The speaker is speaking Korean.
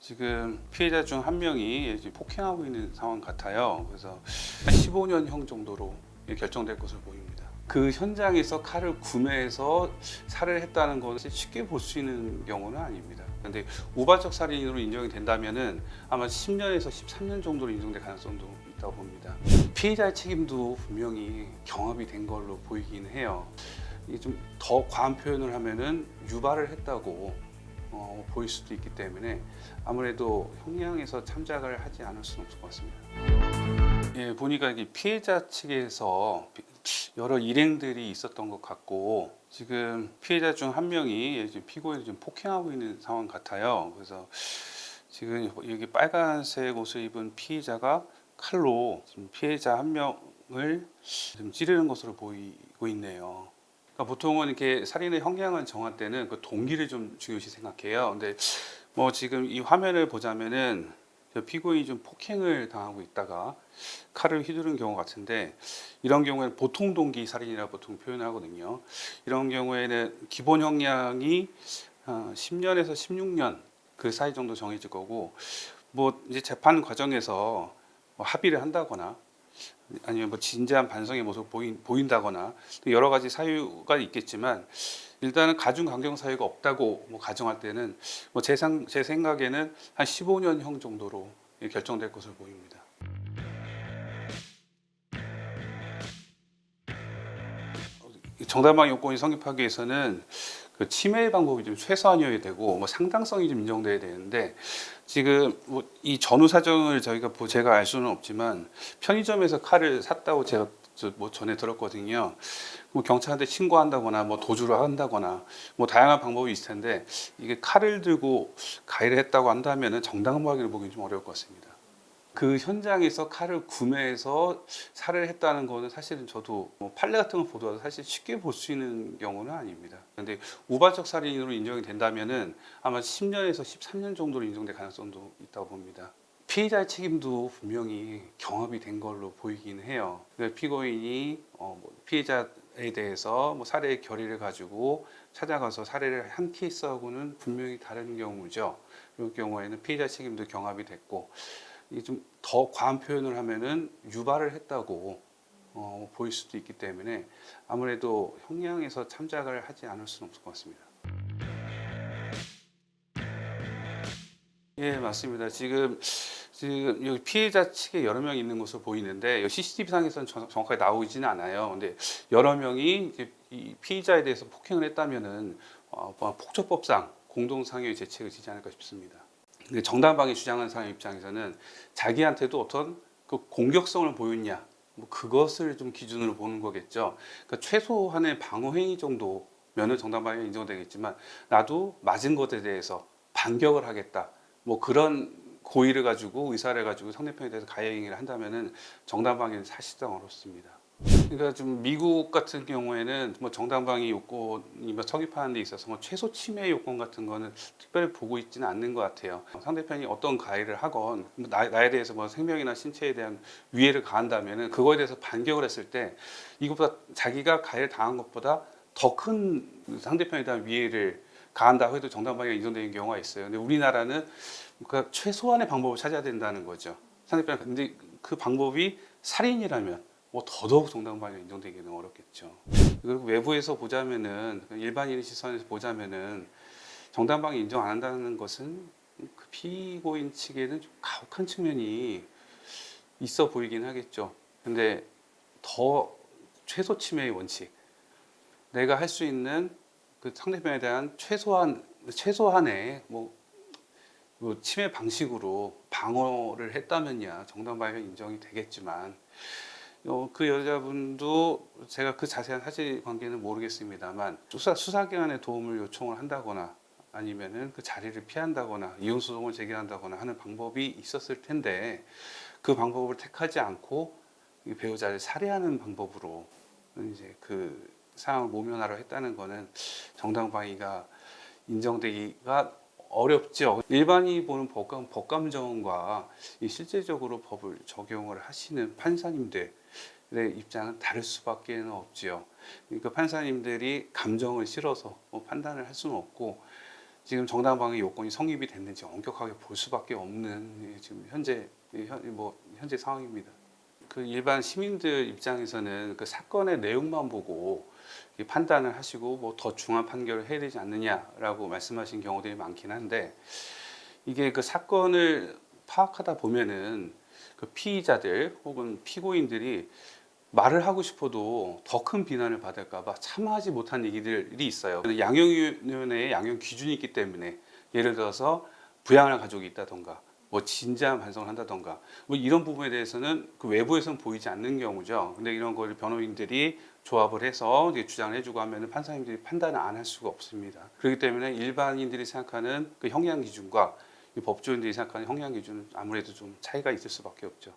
지금 피해자 중 한 명이 지금 폭행하고 있는 상황 같아요. 그래서 한 15년형 정도로 결정될 것으로 보입니다. 그 현장에서 칼을 구매해서 살해를 했다는 것을 쉽게 볼 수 있는 경우는 아닙니다. 그런데 우발적 살인으로 인정이 된다면은 아마 10년에서 13년 정도로 인정될 가능성도 있다고 봅니다. 피해자의 책임도 분명히 경합이 된 걸로 보이긴 해요. 이게 좀 더 과한 표현을 하면은 유발을 했다고 보일 수도 있기 때문에 아무래도 형량에서 참작을 하지 않을 수는 없을 것 같습니다. 예, 보니까 이게 피해자 측에서 여러 일행들이 있었던 것 같고 지금 피해자 중 한 명이 지금 피고인을 좀 폭행하고 있는 상황 같아요. 그래서 지금 여기 빨간색 옷을 입은 피해자가 칼로 지금 피해자 한 명을 좀 찌르는 것으로 보이고 있네요. 그러니까 보통은 이렇게 살인의 형량을 정할 때는 그 동기를 좀 중요시 생각해요. 근데 뭐 지금 이 화면을 보자면은 피고인이 좀 폭행을 당하고 있다가 칼을 휘두른 경우 같은데 이런 경우에는 보통 동기 살인이라고 보통 표현하거든요. 이런 경우에는 기본 형량이 10년에서 16년 그 사이 정도 정해질 거고 뭐 이제 재판 과정에서 뭐 합의를 한다거나 아니면 뭐 진지한 반성의 모습을 보인다거나 여러 가지 사유가 있겠지만 일단은 가중 강경 사유가 없다고 뭐 가정할 때는 뭐 제 생각에는 한 15년형 정도로 결정될 것으로 보입니다. 정당방 요건이 성립하기 위해서는 그 침해 방법이 좀 최소한이어야 되고 뭐 상당성이 좀 인정돼야 되는데 지금 뭐 이 전후 사정을 제가 알 수는 없지만 편의점에서 칼을 샀다고 제가 뭐 전에 들었거든요. 뭐 경찰한테 신고한다거나 뭐 도주를 한다거나 뭐 다양한 방법이 있을 텐데 이게 칼을 들고 가해를 했다고 한다면은 정당방위를 보기는 좀 어려울 것 같습니다. 그 현장에서 칼을 구매해서 살해를 했다는 거는 사실은 저도 뭐 판례 같은 걸 보더라도 사실 쉽게 볼 수 있는 경우는 아닙니다. 그런데 우발적 살인으로 인정이 된다면은 아마 10년에서 13년 정도로 인정될 가능성도 있다고 봅니다. 피해자의 책임도 분명히 경합이 된 걸로 보이긴 해요. 피고인이 피해자에 대해서 뭐 살해 결의를 가지고 찾아가서 살해를 한 케이스하고는 분명히 다른 경우죠. 이런 경우에는 피해자 책임도 경합이 됐고 이 좀 더 과한 표현을 하면은 유발을 했다고 보일 수도 있기 때문에 아무래도 형량에서 참작을 하지 않을 수는 없을 것 같습니다. 예, 맞습니다. 지금 여기 피해자 측에 여러 명이 있는 것으로 보이는데 CCTV 상에서는 정확하게 나오지는 않아요. 근데 여러 명이 이제 이 피의자에 대해서 폭행을 했다면은 폭처법상 공동상해의 죄책을 지지 않을까 싶습니다. 정당방위 주장하는 사람 입장에서는 자기한테도 어떤 그 공격성을 보였냐, 뭐 그것을 좀 기준으로 보는 거겠죠. 그러니까 최소한의 방어 행위 정도면은 정당방위가 인정되겠지만 나도 맞은 것에 대해서 반격을 하겠다. 뭐 그런 고의를 가지고 의사를 가지고 상대편에 대해서 가해 행위를 한다면은 정당방위는 사실상 어렵습니다. 그러니까 좀 미국 같은 경우에는 뭐 정당방위 요건이 뭐 성립하는 데 있어서 뭐 최소 침해 요건 같은 거는 특별히 보고 있지는 않는 것 같아요. 상대편이 어떤 가해를 하건 나에 대해서 뭐 생명이나 신체에 대한 위해를 가한다면은 그거에 대해서 반격을 했을 때 이것보다 자기가 가해를 당한 것보다 더 큰 상대편에 대한 위해를 가한다고 해도 정당방위가 인정되는 경우가 있어요. 근데 우리나라는 그러니까 최소한의 방법을 찾아야 된다는 거죠. 상대편 근데 그 방법이 살인이라면 뭐 더더욱 정당방위가 인정되기는 어렵겠죠. 그리고 외부에서 보자면은 일반인의 시선에서 보자면은 정당방위 인정 안 한다는 것은 그 피고인 측에는 좀 가혹한 측면이 있어 보이긴 하겠죠. 근데 더 최소 침해의 원칙, 내가 할 수 있는 그 상대편에 대한 최소한의 뭐 침해 방식으로 방어를 했다면야 정당방위가 인정이 되겠지만 그 여자분도 제가 그 자세한 사실관계는 모르겠습니다만 수사기관의 도움을 요청을 한다거나 아니면은 그 자리를 피한다거나 이혼소송을 제기한다거나 하는 방법이 있었을 텐데 그 방법을 택하지 않고 배우자를 살해하는 방법으로 이제 그 상황을 모면하려 했다는 거는 정당방위가 인정되기가 어렵죠. 일반인이 보는 법감정과 실제적으로 법을 적용을 하시는 판사님들의 입장은 다를 수밖에 없지요. 그러니까 판사님들이 감정을 실어서 판단을 할 수는 없고 지금 정당방위 요건이 성립이 됐는지 엄격하게 볼 수밖에 없는 지금 현재 상황입니다. 그 일반 시민들 입장에서는 그 사건의 내용만 보고 판단을 하시고 뭐 더 중한 판결을 해야 되지 않느냐라고 말씀하신 경우들이 많긴 한데, 이게 그 사건을 파악하다 보면은 그 피의자들 혹은 피고인들이 말을 하고 싶어도 더 큰 비난을 받을까봐 참아하지 못한 얘기들이 있어요. 양형위원회의 양형 기준이 있기 때문에, 예를 들어서 부양할 가족이 있다던가 뭐 진지한 반성을 한다던가 뭐 이런 부분에 대해서는 그 외부에서는 보이지 않는 경우죠. 근데 이런 거를 변호인들이 조합을 해서 이제 주장을 해주고 하면은 판사님들이 판단을 안 할 수가 없습니다. 그렇기 때문에 일반인들이 생각하는 그 형량 기준과 이 법조인들이 생각하는 형량 기준은 아무래도 좀 차이가 있을 수밖에 없죠.